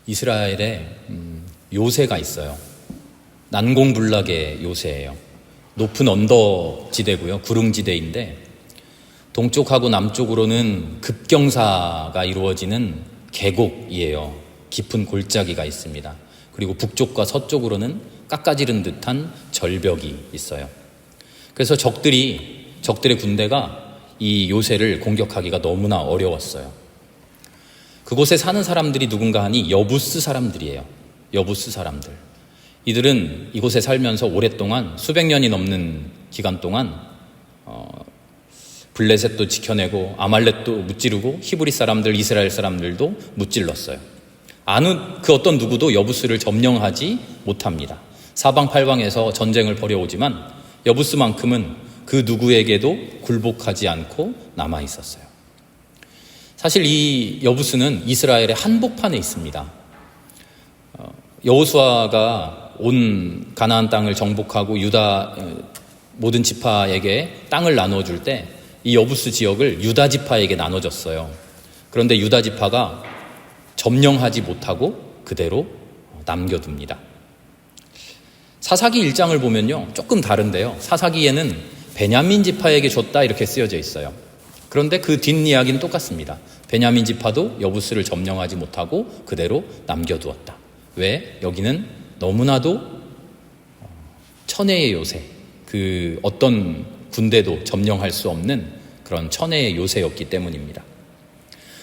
이스라엘에 요새가 있어요. 난공불락의 요새예요. 높은 언덕지대고요. 구릉지대인데 동쪽하고 남쪽으로는 급경사가 이루어지는 계곡이에요. 깊은 골짜기가 있습니다. 그리고 북쪽과 서쪽으로는 깎아지른 듯한 절벽이 있어요. 그래서 적들의 군대가 이 요새를 공격하기가 너무나 어려웠어요. 그곳에 사는 사람들이 누군가 하니 여부스 사람들이에요. 여부스 사람들. 이들은 이곳에 살면서 오랫동안 수백 년이 넘는 기간 동안 블레셋도 지켜내고 아말렉도 무찌르고 히브리 사람들, 이스라엘 사람들도 무찔렀어요. 그 어떤 누구도 여부스를 점령하지 못합니다. 사방팔방에서 전쟁을 벌여오지만 여부스만큼은 그 누구에게도 굴복하지 않고 남아 있었어요. 사실 이 여부스는 이스라엘의 한복판에 있습니다. 여호수아가 온 가나안 땅을 정복하고 유다 모든 지파에게 땅을 나눠줄 때 이 여부스 지역을 유다 지파에게 나눠줬어요. 그런데 유다 지파가 점령하지 못하고 그대로 남겨둡니다. 사사기 1장을 보면요, 조금 다른데요. 사사기에는 베냐민 지파에게 줬다 이렇게 쓰여져 있어요. 그런데 그 뒷이야기는 똑같습니다. 베냐민 지파도 여부스를 점령하지 못하고 그대로 남겨두었다. 왜? 여기는 너무나도 천혜의 요새, 그 어떤 군대도 점령할 수 없는 그런 천혜의 요새였기 때문입니다.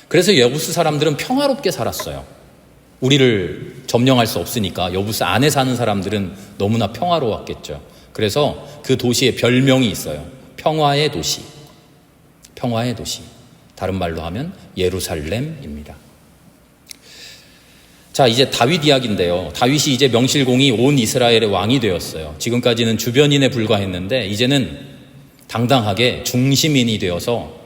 그래서 여부스 사람들은 평화롭게 살았어요. 우리를 점령할 수 없으니까 여부스 안에 사는 사람들은 너무나 평화로웠겠죠. 그래서 그 도시의 별명이 있어요. 평화의 도시. 평화의 도시. 다른 말로 하면 예루살렘입니다. 자, 이제 다윗 이야기인데요. 다윗이 이제 명실공히 온 이스라엘의 왕이 되었어요. 지금까지는 주변인에 불과했는데 이제는 당당하게 중심인이 되어서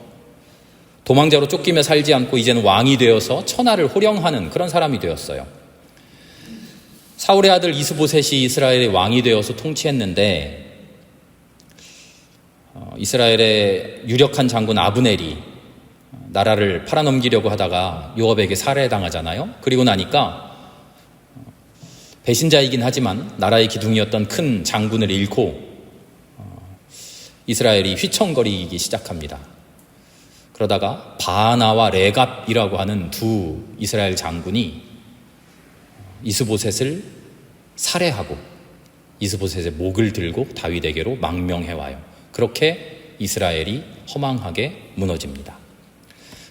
도망자로 쫓기며 살지 않고 이제는 왕이 되어서 천하를 호령하는 그런 사람이 되었어요. 사울의 아들 이스보셋이 이스라엘의 왕이 되어서 통치했는데 이스라엘의 유력한 장군 아브넬이 나라를 팔아넘기려고 하다가 요압에게 살해당하잖아요. 그리고 나니까 배신자이긴 하지만 나라의 기둥이었던 큰 장군을 잃고 이스라엘이 휘청거리기 시작합니다. 그러다가 바나와 레갑이라고 하는 두 이스라엘 장군이 이스보셋을 살해하고 이스보셋의 목을 들고 다윗에게로 망명해와요. 그렇게 이스라엘이 허망하게 무너집니다.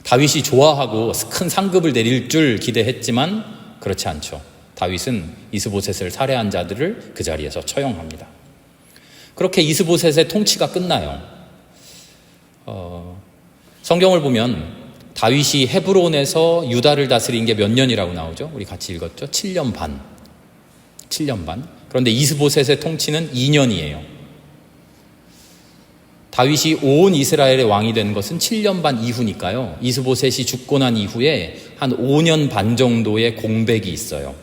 다윗이 좋아하고 큰 상급을 내릴 줄 기대했지만 그렇지 않죠. 다윗은 이스보셋을 살해한 자들을 그 자리에서 처형합니다. 그렇게 이스보셋의 통치가 끝나요. 성경을 보면 다윗이 헤브론에서 유다를 다스린 게 몇 년이라고 나오죠? 우리 같이 읽었죠? 7년 반. 7년 반. 그런데 이스보셋의 통치는 2년이에요. 다윗이 온 이스라엘의 왕이 된 것은 7년 반 이후니까요. 이스보셋이 죽고 난 이후에 한 5년 반 정도의 공백이 있어요.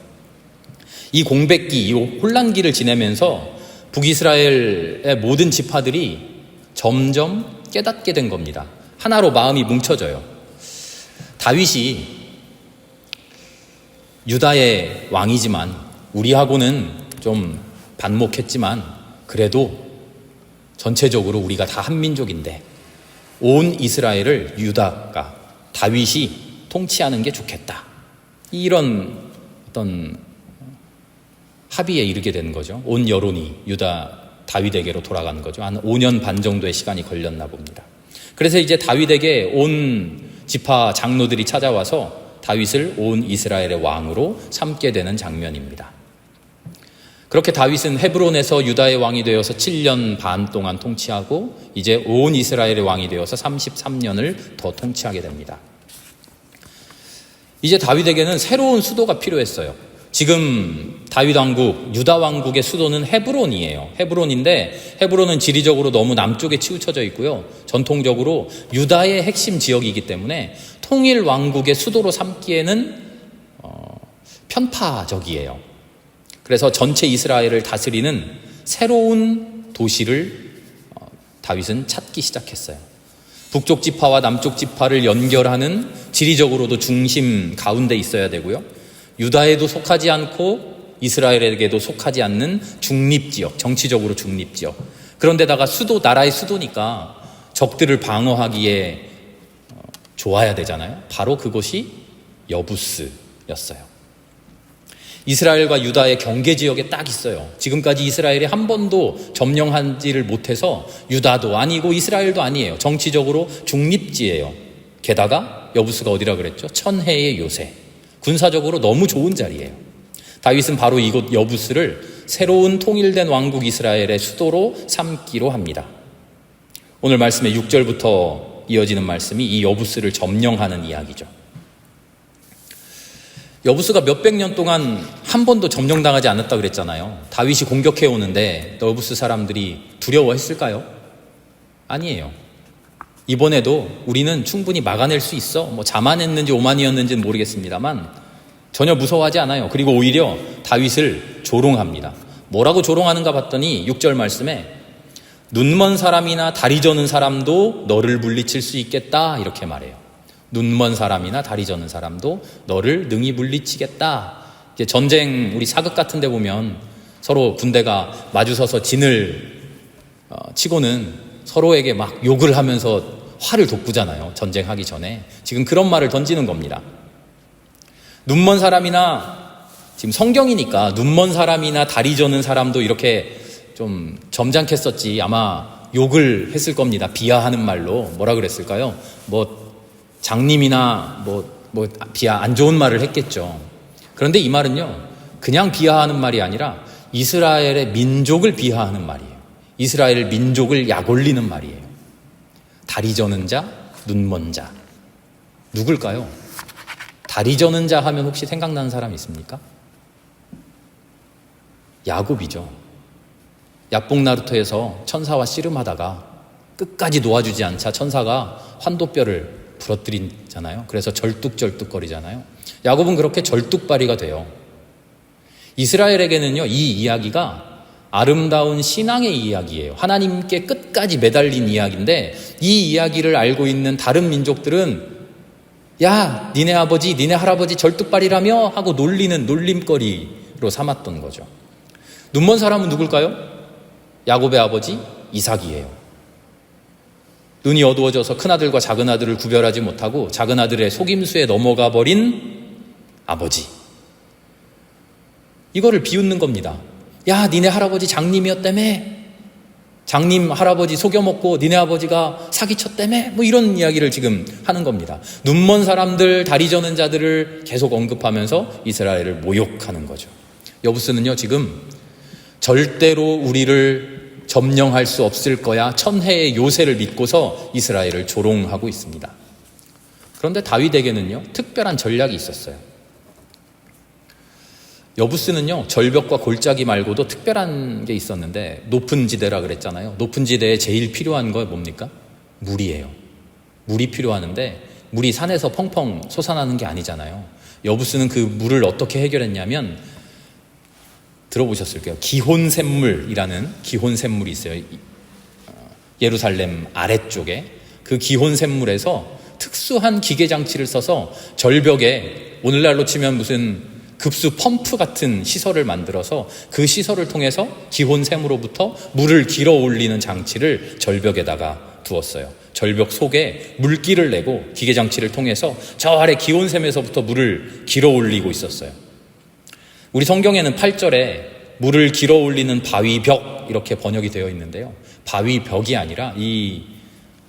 이 공백기, 이 혼란기를 지내면서 북이스라엘의 모든 지파들이 점점 깨닫게 된 겁니다. 하나로 마음이 뭉쳐져요. 다윗이 유다의 왕이지만 우리하고는 좀 반목했지만 그래도 전체적으로 우리가 다 한 민족인데 온 이스라엘을 유다가 다윗이 통치하는 게 좋겠다. 이런 어떤 합의에 이르게 된 거죠. 온 여론이 다윗에게로 돌아간 거죠. 한 5년 반 정도의 시간이 걸렸나 봅니다. 그래서 이제 다윗에게 온 지파 장로들이 찾아와서 다윗을 온 이스라엘의 왕으로 삼게 되는 장면입니다. 그렇게 다윗은 헤브론에서 유다의 왕이 되어서 7년 반 동안 통치하고 이제 온 이스라엘의 왕이 되어서 33년을 더 통치하게 됩니다. 이제 다윗에게는 새로운 수도가 필요했어요. 지금 다윗 왕국, 유다 왕국의 수도는 헤브론이에요. 헤브론인데 헤브론은 지리적으로 너무 남쪽에 치우쳐져 있고요. 전통적으로 유다의 핵심 지역이기 때문에 통일 왕국의 수도로 삼기에는 편파적이에요. 그래서 전체 이스라엘을 다스리는 새로운 도시를 다윗은 찾기 시작했어요. 북쪽 지파와 남쪽 지파를 연결하는 지리적으로도 중심 가운데 있어야 되고요. 유다에도 속하지 않고 이스라엘에게도 속하지 않는 중립지역, 정치적으로 중립지역. 그런데다가 나라의 수도니까 적들을 방어하기에 좋아야 되잖아요. 바로 그곳이 여부스였어요. 이스라엘과 유다의 경계지역에 딱 있어요. 지금까지 이스라엘이 한 번도 점령하지를 못해서 유다도 아니고 이스라엘도 아니에요. 정치적으로 중립지예요. 게다가 여부스가 어디라 그랬죠? 천혜의 요새. 군사적으로 너무 좋은 자리예요. 다윗은 바로 이곳 여부스를 새로운 통일된 왕국 이스라엘의 수도로 삼기로 합니다. 오늘 말씀의 6절부터 이어지는 말씀이 이 여부스를 점령하는 이야기죠. 여부스가 몇백 년 동안 한 번도 점령당하지 않았다 그랬잖아요. 다윗이 공격해 오는데 여부스 사람들이 두려워했을까요? 아니에요. 이번에도 우리는 충분히 막아낼 수 있어. 자만했는지 오만이었는지는 모르겠습니다만 전혀 무서워하지 않아요. 그리고 오히려 다윗을 조롱합니다. 뭐라고 조롱하는가 봤더니 6절 말씀에 눈먼 사람이나 다리 저는 사람도 너를 물리칠 수 있겠다 이렇게 말해요. 눈먼 사람이나 다리 저는 사람도 너를 능히 물리치겠다. 전쟁 우리 사극 같은 데 보면 서로 군대가 마주서서 진을 치고는 서로에게 막 욕을 하면서 화를 돋구잖아요. 전쟁하기 전에. 지금 그런 말을 던지는 겁니다. 눈먼 사람이나, 지금 성경이니까 눈먼 사람이나 다리 저는 사람도 이렇게 좀 점잖겠었지 아마 욕을 했을 겁니다. 비하하는 말로. 뭐라 그랬을까요? 장님이나 비하 안 좋은 말을 했겠죠. 그런데 이 말은요, 그냥 비하하는 말이 아니라 이스라엘의 민족을 비하하는 말이에요. 이스라엘 민족을 약올리는 말이에요. 다리 저는 자, 눈먼 자. 누굴까요? 다리 저는 자 하면 혹시 생각나는 사람 있습니까? 야곱이죠. 야복나루터에서 천사와 씨름하다가 끝까지 놓아주지 않자 천사가 환도뼈를 부러뜨리잖아요. 그래서 절뚝절뚝거리잖아요. 야곱은 그렇게 절뚝발이가 돼요. 이스라엘에게는요, 이 이야기가 아름다운 신앙의 이야기예요. 하나님께 끝까지 매달린 이야기인데 이 이야기를 알고 있는 다른 민족들은 야, 니네 아버지, 니네 할아버지 절뚝발이라며 하고 놀리는 놀림거리로 삼았던 거죠. 눈먼 사람은 누굴까요? 야곱의 아버지 이삭이에요. 눈이 어두워져서 큰아들과 작은아들을 구별하지 못하고 작은아들의 속임수에 넘어가 버린 아버지. 이거를 비웃는 겁니다. 야, 니네 할아버지 장님이었다며? 장님 할아버지 속여먹고 니네 아버지가 사기쳤다며? 이런 이야기를 지금 하는 겁니다. 눈먼 사람들, 다리 저는 자들을 계속 언급하면서 이스라엘을 모욕하는 거죠. 여부스는요, 지금 절대로 우리를 점령할 수 없을 거야 천혜의 요새를 믿고서 이스라엘을 조롱하고 있습니다. 그런데 다윗에게는요, 특별한 전략이 있었어요. 여부스는요, 절벽과 골짜기 말고도 특별한 게 있었는데 높은 지대라 그랬잖아요. 높은 지대에 제일 필요한 거 뭡니까? 물이에요. 물이 필요하는데 물이 산에서 펑펑 솟아나는 게 아니잖아요. 여부스는 그 물을 어떻게 해결했냐면 들어보셨을 거예요. 기혼샘물이라는 기혼샘물이 있어요. 예루살렘 아래쪽에 그 기혼샘물에서 특수한 기계장치를 써서 절벽에 오늘날로 치면 무슨 급수 펌프 같은 시설을 만들어서 그 시설을 통해서 기혼샘으로부터 물을 길어 올리는 장치를 절벽에다가 두었어요. 절벽 속에 물기를 내고 기계장치를 통해서 저 아래 기혼샘에서부터 물을 길어 올리고 있었어요. 우리 성경에는 8절에 물을 길어 올리는 바위벽 이렇게 번역이 되어 있는데요. 바위벽이 아니라 이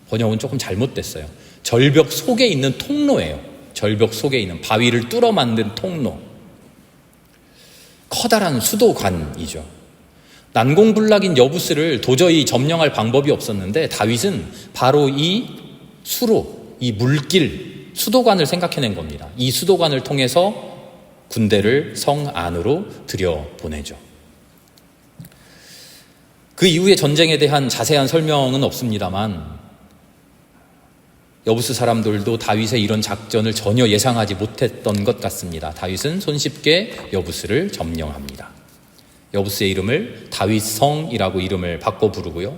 번역은 조금 잘못됐어요. 절벽 속에 있는 통로예요. 절벽 속에 있는 바위를 뚫어 만든 통로. 커다란 수도관이죠. 난공불락인 여부스를 도저히 점령할 방법이 없었는데 다윗은 바로 이 수로, 이 물길, 수도관을 생각해낸 겁니다. 이 수도관을 통해서 군대를 성 안으로 들여보내죠. 그 이후의 전쟁에 대한 자세한 설명은 없습니다만 여부스 사람들도 다윗의 이런 작전을 전혀 예상하지 못했던 것 같습니다. 다윗은 손쉽게 여부스를 점령합니다. 여부스의 이름을 다윗성이라고 이름을 바꿔 부르고요.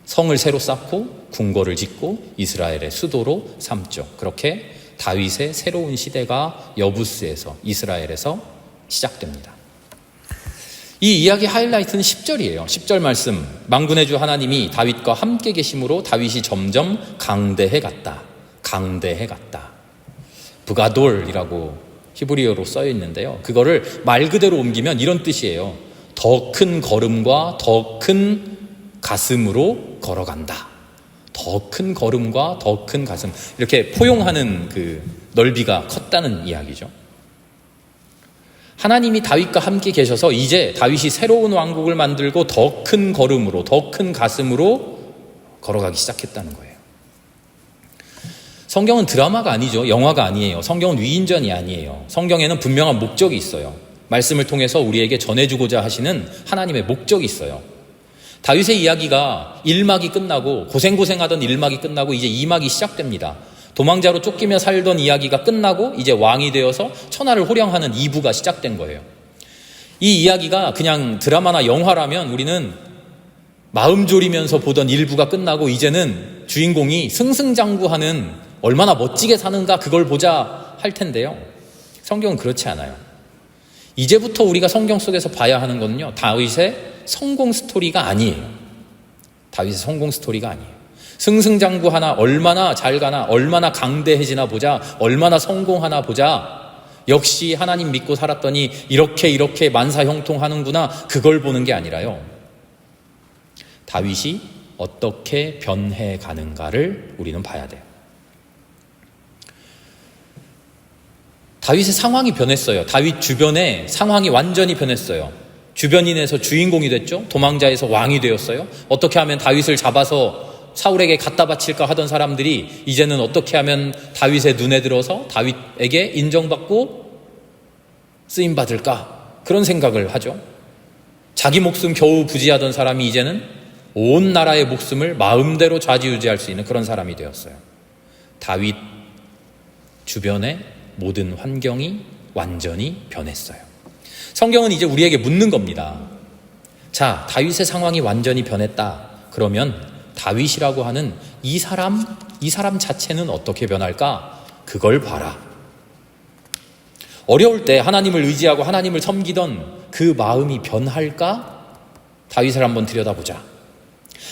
성을 새로 쌓고 궁궐을 짓고 이스라엘의 수도로 삼죠. 그렇게 다윗의 새로운 시대가 여부스에서, 이스라엘에서 시작됩니다. 이 이야기 하이라이트는 10절이에요. 10절 말씀, 만군의 주 하나님이 다윗과 함께 계심으로 다윗이 점점 강대해 갔다. 강대해 갔다. 브가돌이라고 히브리어로 써여 있는데요, 그거를 말 그대로 옮기면 이런 뜻이에요. 더 큰 걸음과 더 큰 가슴으로 걸어간다. 더 큰 걸음과 더 큰 가슴, 이렇게 포용하는 그 넓이가 컸다는 이야기죠. 하나님이 다윗과 함께 계셔서 이제 다윗이 새로운 왕국을 만들고 더 큰 걸음으로, 더 큰 가슴으로 걸어가기 시작했다는 거예요. 성경은 드라마가 아니죠. 영화가 아니에요. 성경은 위인전이 아니에요. 성경에는 분명한 목적이 있어요. 말씀을 통해서 우리에게 전해주고자 하시는 하나님의 목적이 있어요. 다윗의 이야기가 1막이 끝나고, 고생하던 1막이 끝나고 이제 2막이 시작됩니다. 도망자로 쫓기며 살던 이야기가 끝나고 이제 왕이 되어서 천하를 호령하는 2부가 시작된 거예요. 이 이야기가 그냥 드라마나 영화라면 우리는 마음 졸이면서 보던 1부가 끝나고 이제는 주인공이 승승장구하는, 얼마나 멋지게 사는가 그걸 보자 할 텐데요, 성경은 그렇지 않아요. 이제부터 우리가 성경 속에서 봐야 하는 거는요, 다윗의 성공 스토리가 아니에요. 다윗의 성공 스토리가 아니에요. 승승장구하나, 얼마나 잘 가나, 얼마나 강대해지나 보자, 얼마나 성공하나 보자, 역시 하나님 믿고 살았더니 이렇게 만사형통하는구나, 그걸 보는 게 아니라요, 다윗이 어떻게 변해가는가를 우리는 봐야 돼요. 다윗의 상황이 변했어요. 다윗 주변의 상황이 완전히 변했어요. 주변인에서 주인공이 됐죠. 도망자에서 왕이 되었어요. 어떻게 하면 다윗을 잡아서 사울에게 갖다 바칠까 하던 사람들이 이제는 어떻게 하면 다윗의 눈에 들어서 다윗에게 인정받고 쓰임받을까, 그런 생각을 하죠. 자기 목숨 겨우 부지하던 사람이 이제는 온 나라의 목숨을 마음대로 좌지우지할 수 있는 그런 사람이 되었어요. 다윗 주변의 모든 환경이 완전히 변했어요. 성경은 이제 우리에게 묻는 겁니다. 자, 다윗의 상황이 완전히 변했다. 그러면 다윗이라고 하는 이 사람 자체는 어떻게 변할까? 그걸 봐라. 어려울 때 하나님을 의지하고 하나님을 섬기던 그 마음이 변할까? 다윗을 한번 들여다보자.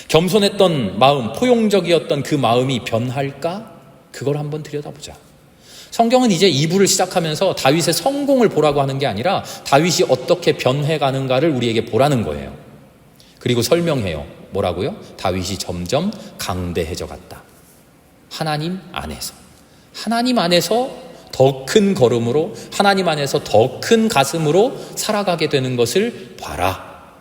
겸손했던 마음, 포용적이었던 그 마음이 변할까? 그걸 한번 들여다보자. 성경은 이제 2부를 시작하면서 다윗의 성공을 보라고 하는 게 아니라 다윗이 어떻게 변해가는가를 우리에게 보라는 거예요. 그리고 설명해요. 뭐라고요? 다윗이 점점 강대해져 갔다. 하나님 안에서 더 큰 걸음으로, 하나님 안에서 더 큰 가슴으로 살아가게 되는 것을 봐라.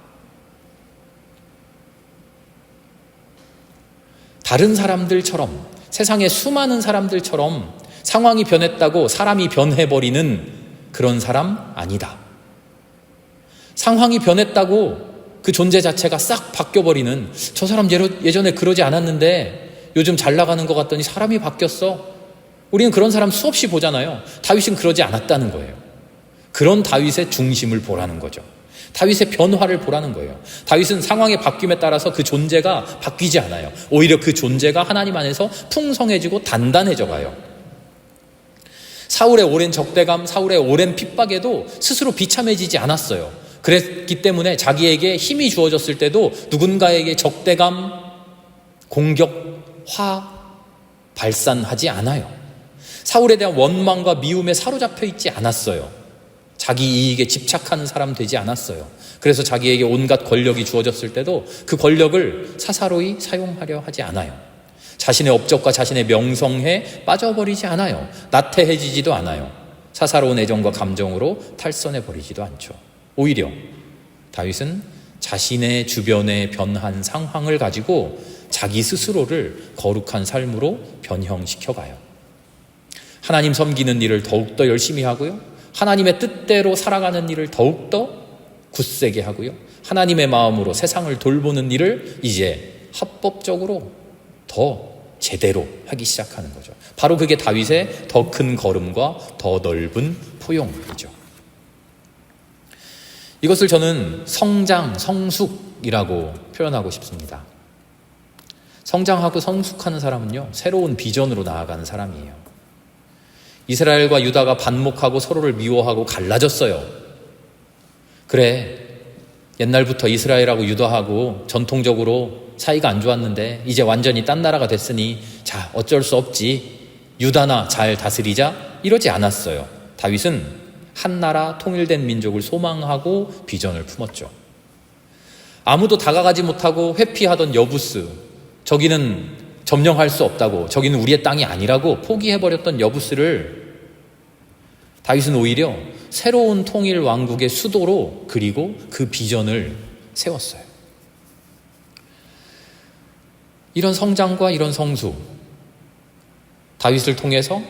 다른 사람들처럼, 세상의 수많은 사람들처럼 상황이 변했다고 사람이 변해버리는 그런 사람 아니다. 상황이 변했다고 그 존재 자체가 싹 바뀌어버리는, 저 사람 예전에 그러지 않았는데 요즘 잘 나가는 것 같더니 사람이 바뀌었어, 우리는 그런 사람 수없이 보잖아요. 다윗은 그러지 않았다는 거예요. 그런 다윗의 중심을 보라는 거죠. 다윗의 변화를 보라는 거예요. 다윗은 상황의 바뀜에 따라서 그 존재가 바뀌지 않아요. 오히려 그 존재가 하나님 안에서 풍성해지고 단단해져 가요. 사울의 오랜 적대감, 사울의 오랜 핍박에도 스스로 비참해지지 않았어요. 그랬기 때문에 자기에게 힘이 주어졌을 때도 누군가에게 적대감, 공격, 화 발산하지 않아요. 사울에 대한 원망과 미움에 사로잡혀 있지 않았어요. 자기 이익에 집착하는 사람 되지 않았어요. 그래서 자기에게 온갖 권력이 주어졌을 때도 그 권력을 사사로이 사용하려 하지 않아요. 자신의 업적과 자신의 명성에 빠져버리지 않아요. 나태해지지도 않아요. 사사로운 애정과 감정으로 탈선해버리지도 않죠. 오히려 다윗은 자신의 주변에 변한 상황을 가지고 자기 스스로를 거룩한 삶으로 변형시켜가요. 하나님 섬기는 일을 더욱더 열심히 하고요, 하나님의 뜻대로 살아가는 일을 더욱더 굳세게 하고요, 하나님의 마음으로 세상을 돌보는 일을 이제 합법적으로 더 제대로 하기 시작하는 거죠. 바로 그게 다윗의 더 큰 걸음과 더 넓은 포용이죠. 이것을 저는 성장, 성숙이라고 표현하고 싶습니다. 성장하고 성숙하는 사람은요, 새로운 비전으로 나아가는 사람이에요. 이스라엘과 유다가 반목하고 서로를 미워하고 갈라졌어요. 그래, 옛날부터 이스라엘하고 유다하고 전통적으로 사이가 안 좋았는데 이제 완전히 딴 나라가 됐으니 자, 어쩔 수 없지, 유다나 잘 다스리자, 이러지 않았어요. 다윗은 한 나라 통일된 민족을 소망하고 비전을 품었죠. 아무도 다가가지 못하고 회피하던 여부스, 저기는 점령할 수 없다고, 저기는 우리의 땅이 아니라고 포기해버렸던 여부스를 다윗은 오히려 새로운 통일 왕국의 수도로 그리고 그 비전을 세웠어요. 이런 성장과 이런 성수, 다윗을 통해서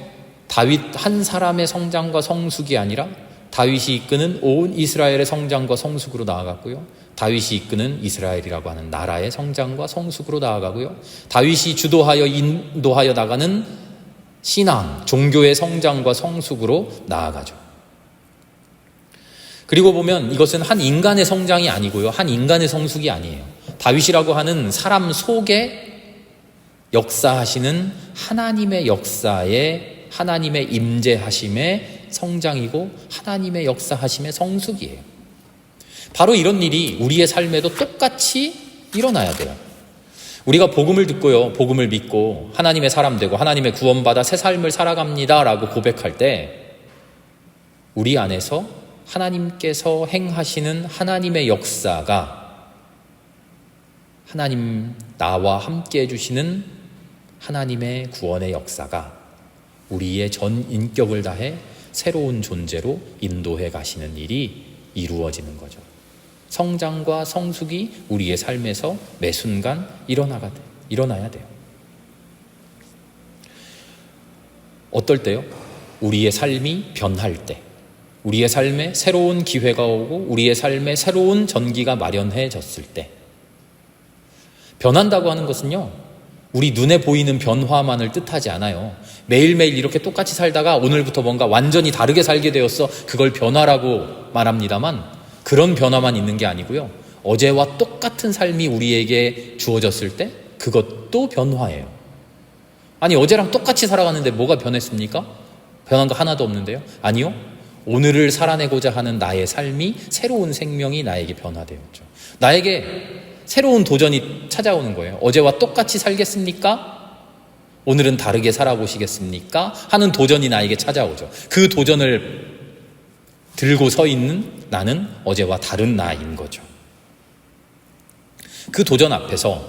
다윗 한 사람의 성장과 성숙이 아니라 다윗이 이끄는 온 이스라엘의 성장과 성숙으로 나아갔고요. 다윗이 이끄는 이스라엘이라고 하는 나라의 성장과 성숙으로 나아가고요. 다윗이 주도하여 인도하여 나가는 신앙, 종교의 성장과 성숙으로 나아가죠. 그리고 보면 이것은 한 인간의 성장이 아니고요. 한 인간의 성숙이 아니에요. 다윗이라고 하는 사람 속에 역사하시는 하나님의 역사에 하나님의 임재하심의 성장이고 하나님의 역사하심의 성숙이에요. 바로 이런 일이 우리의 삶에도 똑같이 일어나야 돼요. 우리가 복음을 듣고요, 복음을 믿고 하나님의 사람 되고 하나님의 구원받아 새 삶을 살아갑니다 라고 고백할 때 우리 안에서 하나님께서 행하시는 하나님의 역사가, 하나님 나와 함께 해주시는 하나님의 구원의 역사가 우리의 전 인격을 다해 새로운 존재로 인도해 가시는 일이 이루어지는 거죠. 성장과 성숙이 우리의 삶에서 매 순간 일어나야 돼요. 어떨 때요? 우리의 삶이 변할 때, 우리의 삶에 새로운 기회가 오고 우리의 삶에 새로운 전기가 마련해졌을 때. 변한다고 하는 것은요, 우리 눈에 보이는 변화만을 뜻하지 않아요. 매일매일 이렇게 똑같이 살다가 오늘부터 뭔가 완전히 다르게 살게 되었어, 그걸 변화라고 말합니다만 그런 변화만 있는 게 아니고요, 어제와 똑같은 삶이 우리에게 주어졌을 때 그것도 변화예요. 아니, 어제랑 똑같이 살아가는데 뭐가 변했습니까? 변한 거 하나도 없는데요? 아니요, 오늘을 살아내고자 하는 나의 삶이, 새로운 생명이 나에게 변화되었죠. 나에게 새로운 도전이 찾아오는 거예요. 어제와 똑같이 살겠습니까? 오늘은 다르게 살아보시겠습니까? 하는 도전이 나에게 찾아오죠. 그 도전을 들고 서 있는 나는 어제와 다른 나인 거죠. 그 도전 앞에서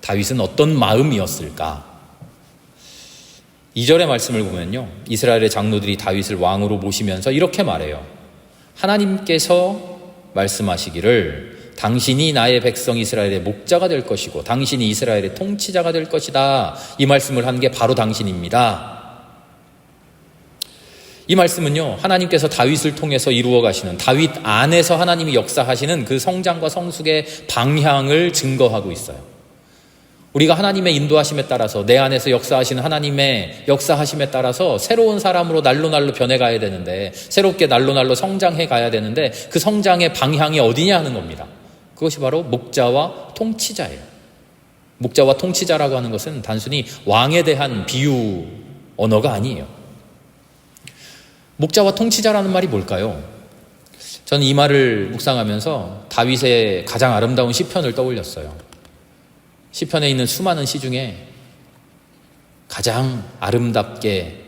다윗은 어떤 마음이었을까? 2절의 말씀을 보면요, 이스라엘의 장로들이 다윗을 왕으로 모시면서 이렇게 말해요. 하나님께서 말씀하시기를 당신이 나의 백성 이스라엘의 목자가 될 것이고 당신이 이스라엘의 통치자가 될 것이다. 이 말씀을 한 게 바로 당신입니다. 이 말씀은요, 하나님께서 다윗을 통해서 이루어 가시는, 다윗 안에서 하나님이 역사하시는 그 성장과 성숙의 방향을 증거하고 있어요. 우리가 하나님의 인도하심에 따라서, 내 안에서 역사하시는 하나님의 역사하심에 따라서 새로운 사람으로 날로 변해가야 되는데, 새롭게 날로 성장해 가야 되는데, 그 성장의 방향이 어디냐 하는 겁니다. 그것이 바로 목자와 통치자예요. 목자와 통치자라고 하는 것은 단순히 왕에 대한 비유 언어가 아니에요. 목자와 통치자라는 말이 뭘까요? 저는 이 말을 묵상하면서 다윗의 가장 아름다운 시편을 떠올렸어요. 시편에 있는 수많은 시 중에 가장 아름답게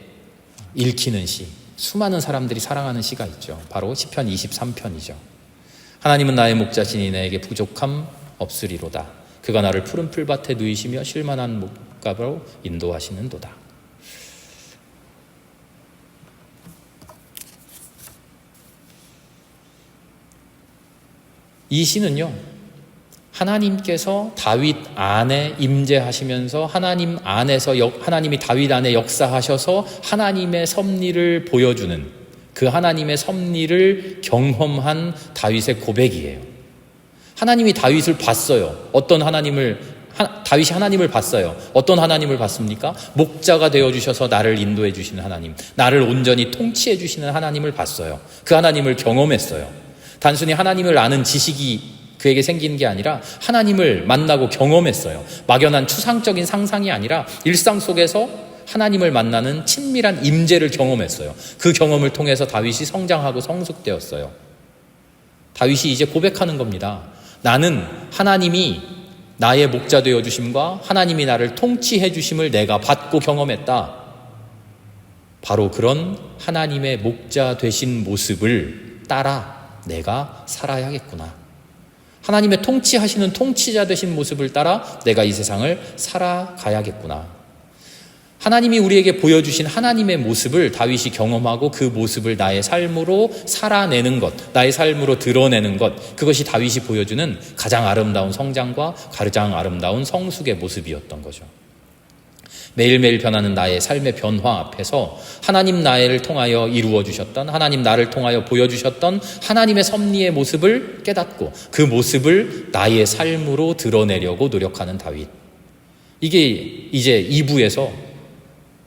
읽히는 시, 수많은 사람들이 사랑하는 시가 있죠. 바로 시편 23편이죠. 하나님은 나의 목자시니 내게 부족함 없으리로다. 그가 나를 푸른 풀밭에 누이시며 쉴만한 목가로 인도하시는도다. 이 시는요, 하나님께서 다윗 안에 임재하시면서 하나님 안에서 하나님이 다윗 안에 역사하셔서 하나님의 섭리를 보여주는, 그 하나님의 섭리를 경험한 다윗의 고백이에요. 하나님이 다윗을 봤어요. 다윗이 하나님을 봤어요. 어떤 하나님을 봤습니까? 목자가 되어주셔서 나를 인도해 주시는 하나님, 나를 온전히 통치해 주시는 하나님을 봤어요. 그 하나님을 경험했어요. 단순히 하나님을 아는 지식이 그에게 생기는 게 아니라 하나님을 만나고 경험했어요. 막연한 추상적인 상상이 아니라 일상 속에서 하나님을 만나는 친밀한 임재를 경험했어요. 그 경험을 통해서 다윗이 성장하고 성숙되었어요. 다윗이 이제 고백하는 겁니다. 나는 하나님이 나의 목자 되어 주심과 하나님이 나를 통치해 주심을 내가 받고 경험했다. 바로 그런 하나님의 목자 되신 모습을 따라 내가 살아야겠구나. 하나님의 통치하시는 통치자 되신 모습을 따라 내가 이 세상을 살아가야겠구나. 하나님이 우리에게 보여주신 하나님의 모습을 다윗이 경험하고 그 모습을 나의 삶으로 살아내는 것, 나의 삶으로 드러내는 것, 그것이 다윗이 보여주는 가장 아름다운 성장과 가장 아름다운 성숙의 모습이었던 거죠. 매일매일 변하는 나의 삶의 변화 앞에서 하나님 나를 통하여 이루어주셨던, 하나님 나를 통하여 보여주셨던 하나님의 섭리의 모습을 깨닫고 그 모습을 나의 삶으로 드러내려고 노력하는 다윗. 이게 이제 2부에서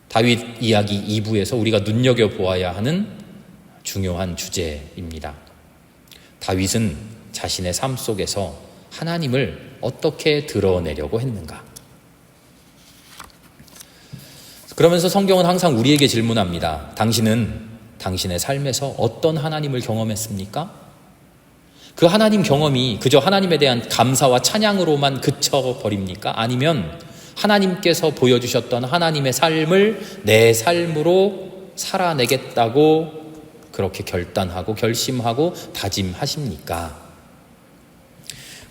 다윗 이야기 2부에서 우리가 눈여겨보아야 하는 중요한 주제입니다. 다윗은 자신의 삶 속에서 하나님을 어떻게 드러내려고 했는가? 그러면서 성경은 항상 우리에게 질문합니다. 당신은 당신의 삶에서 어떤 하나님을 경험했습니까? 그 하나님 경험이 그저 하나님에 대한 감사와 찬양으로만 그쳐버립니까? 아니면 하나님께서 보여주셨던 하나님의 삶을 내 삶으로 살아내겠다고 그렇게 결단하고 결심하고 다짐하십니까?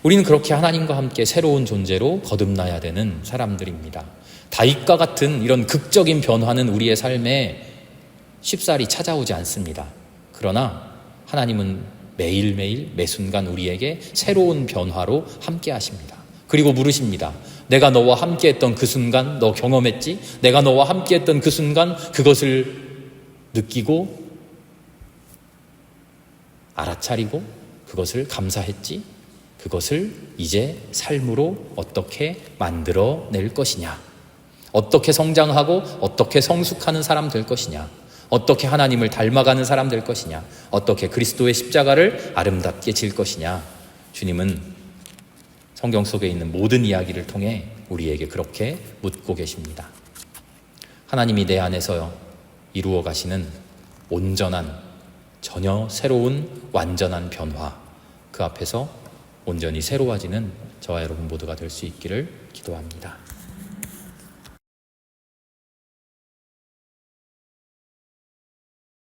우리는 그렇게 하나님과 함께 새로운 존재로 거듭나야 되는 사람들입니다. 다윗과 같은 이런 극적인 변화는 우리의 삶에 쉽사리 찾아오지 않습니다. 그러나 하나님은 매일매일 매순간 우리에게 새로운 변화로 함께 하십니다. 그리고 물으십니다. 내가 너와 함께했던 그 순간 너 경험했지? 내가 너와 함께했던 그 순간 그것을 느끼고 알아차리고 그것을 감사했지? 그것을 이제 삶으로 어떻게 만들어낼 것이냐? 어떻게 성장하고 어떻게 성숙하는 사람 될 것이냐? 어떻게 하나님을 닮아가는 사람 될 것이냐? 어떻게 그리스도의 십자가를 아름답게 질 것이냐? 주님은 성경 속에 있는 모든 이야기를 통해 우리에게 그렇게 묻고 계십니다. 하나님이 내 안에서 이루어 가시는 온전한, 전혀 새로운 완전한 변화, 그 앞에서 온전히 새로워지는 저와 여러분 모두가 될 수 있기를 기도합니다.